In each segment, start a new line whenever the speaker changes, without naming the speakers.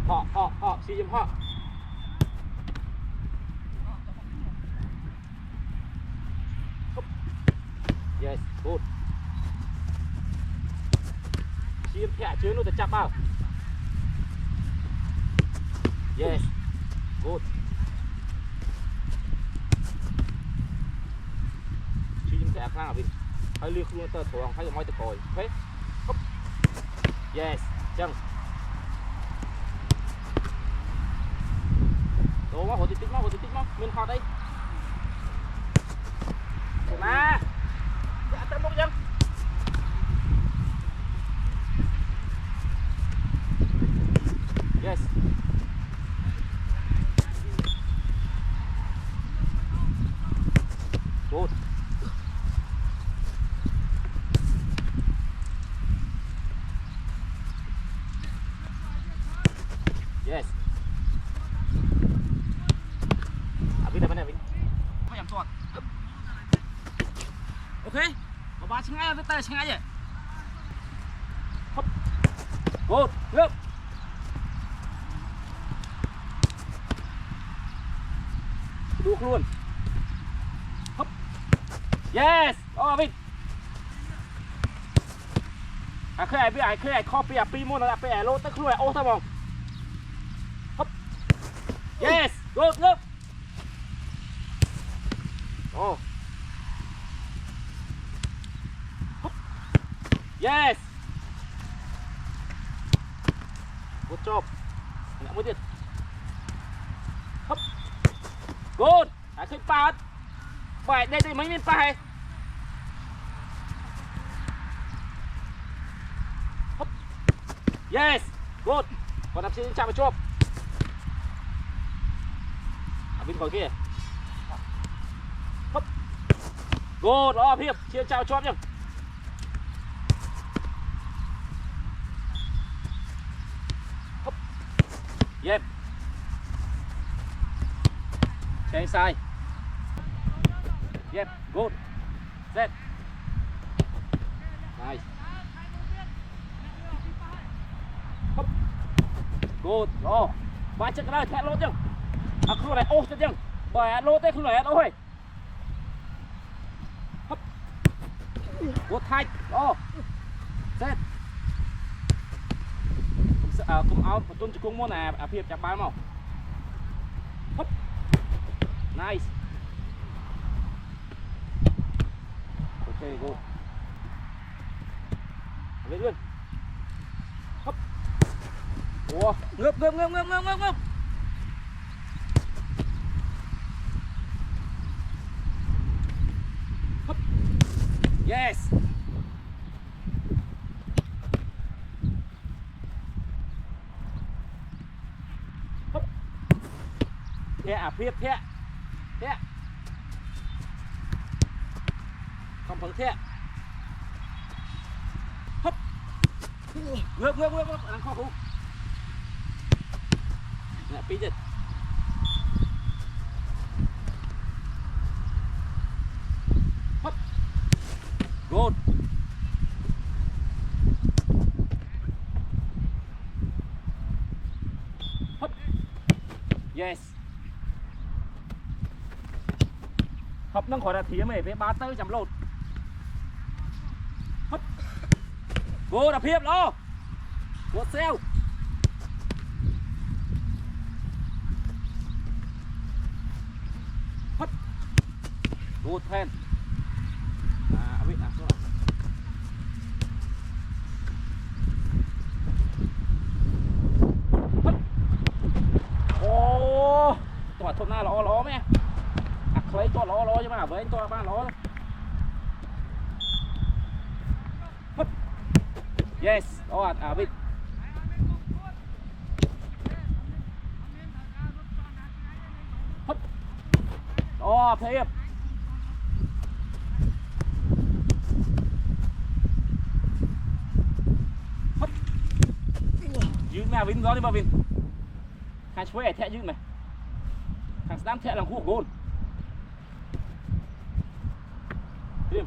họ xì giùm họ. Yes, good. Xì giùm thẻ chứ nó tự chắp vào. Yes, good. Xì giùm thẻ khang ở bên. Hãy liên luôn tờ thuồng, hãy môi tờ còi. Ok. Yes, chân. Đồ mà, hồ tí tích mà, mình họ đây. Đồ mà. Dạ, tận một chân. Yes. Good. Yes. Vin này Vin. Không nhầm chuột. Ok. Có ba chân ngay với tay chân ngay vậy. Hop. Good. Ngược. Đuốc luôn. Hop. Yes. Vin. Khơi ai khơi ai copy pi môn là pe lô tới khơi ô tao mong. Hop. Yes. Good. Ngược. Oh. Yes. Good job. Lại mộtទៀត. Hop. Good. Đã khơi pa. Bài đây thì mấy miếng pa hay. Hop. Yes. Good. Còn đạp xin chạm vào chộp. Ở bên khỏi kia. Hop. Good. Đó hiệp. Chia chào chóp nhá. Hop. Yep. Change side. Yep. Good. Set. Nice. Hop. Good. Đó. Ba chân cái này thẹn lốt nhá. Không này ô chân nhá. Bởi lốt đấy không này đâu hơi. Hop. Good tight. Đó. Set. Cùng áo tuân cho cung môn này phiệp chặt bán màu. Hop. Nice. Ok, go. Lên luôn. Hop. Ủa, ngược. Hop. Yes. Hop. Thẻ phiệp thẻ. Không phấn thẻ. Hop. Ngược. Đang khó không? Nè, pi dịch. Hop. Good. Hop. Yes. Hop nâng khỏi là thía mày với ba tơ chấm lột. Hop. Good đạp hiệp đó. Good sale. Hop. Good pen. Biết số nào. Hop. Ô. Tỏa thôn na ló mẹ. Lấy to ló chứ mà với anh to ba ló. Hop. Yes. Đó Vin. Hop. Đó thế hiệp. Hop. Dừng nào Vin đó đi mà Vin. Hai chuối ai thẻ dừng mày. Thằng Sam thẻ làm khu gôn. Tìm.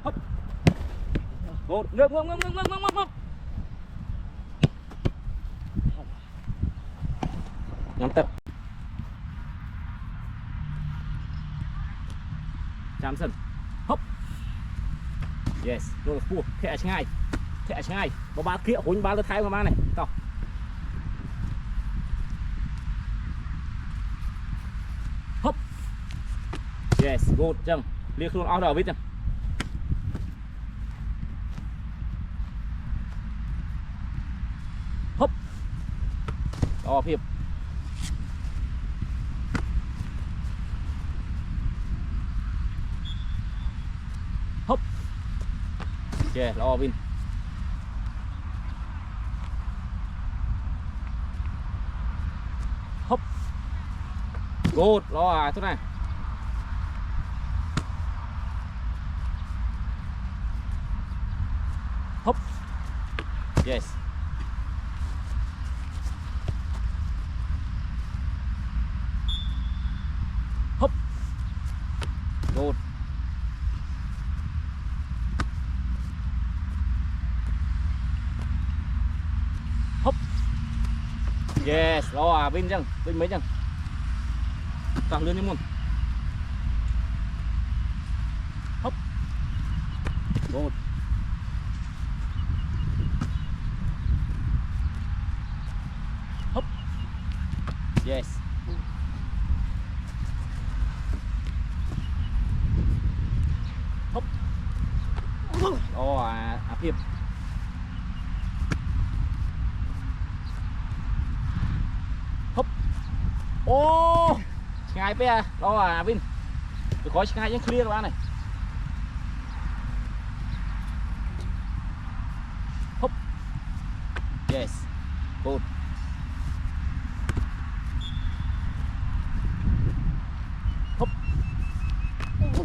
Hop. Ngược. nhắm tập chạm sân hấp yes rồi cua thẻ ngay và ba kia hôn ba lượt thái của ba này tao hấp yes good chăng liệt luôn out đầu biết chăng hấp đó phiệp hấp yeah lo vin hấp good lo thế này hấp yes hấp good hấp yes lo vin chăng vin mấy chăng tăng lên đi môn hấp good hấp yes hấp phiệp hấp ô ngay pe đó Vin tôi có ngay những clear đó này hấp yes good hấp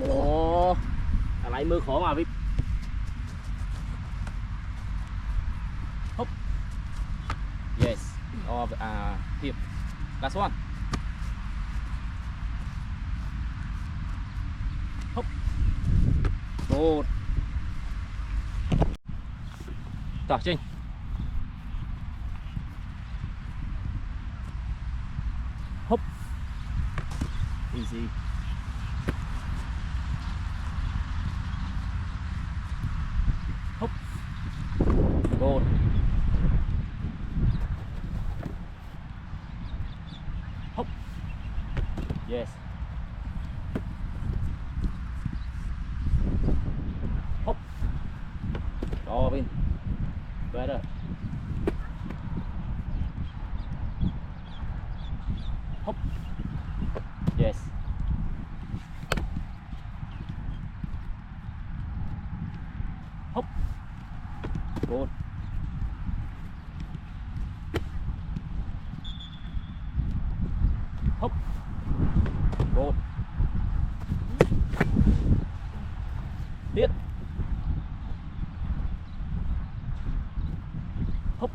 ô lại mưa khổ mà Vin hấp yes hiệp last one hấp good tỏ trình hấp easy hấp good hấp yes hấp đó Vin better hấp yes hấp good hấp good tiết hấp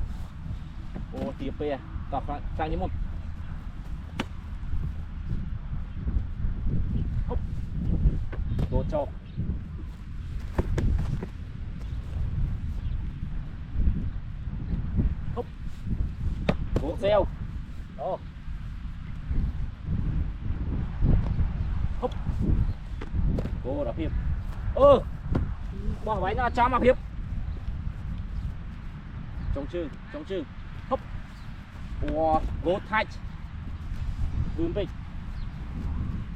ô tiệp pe tập sang những môn hấp đồ cho hấp đồ xeo đó hấp cô đã hiệp bỏ váy ra cho mà hiệp trong chừng hấp wow go tight boom big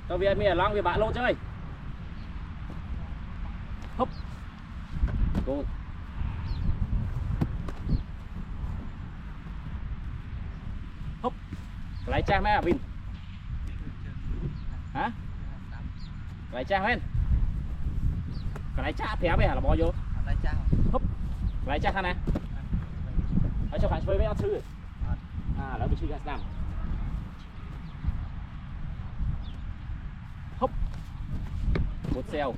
tao về mẹ lăng về bạn lô chơi hấp go hấp lấy cha mẹ Vin hả lấy cha men lấy cha thẻ về là bỏ vô hấp lấy cha thằng này ở cho phải chơi với ăn thưแล้วไปชื่อกันสนามhấp một xèo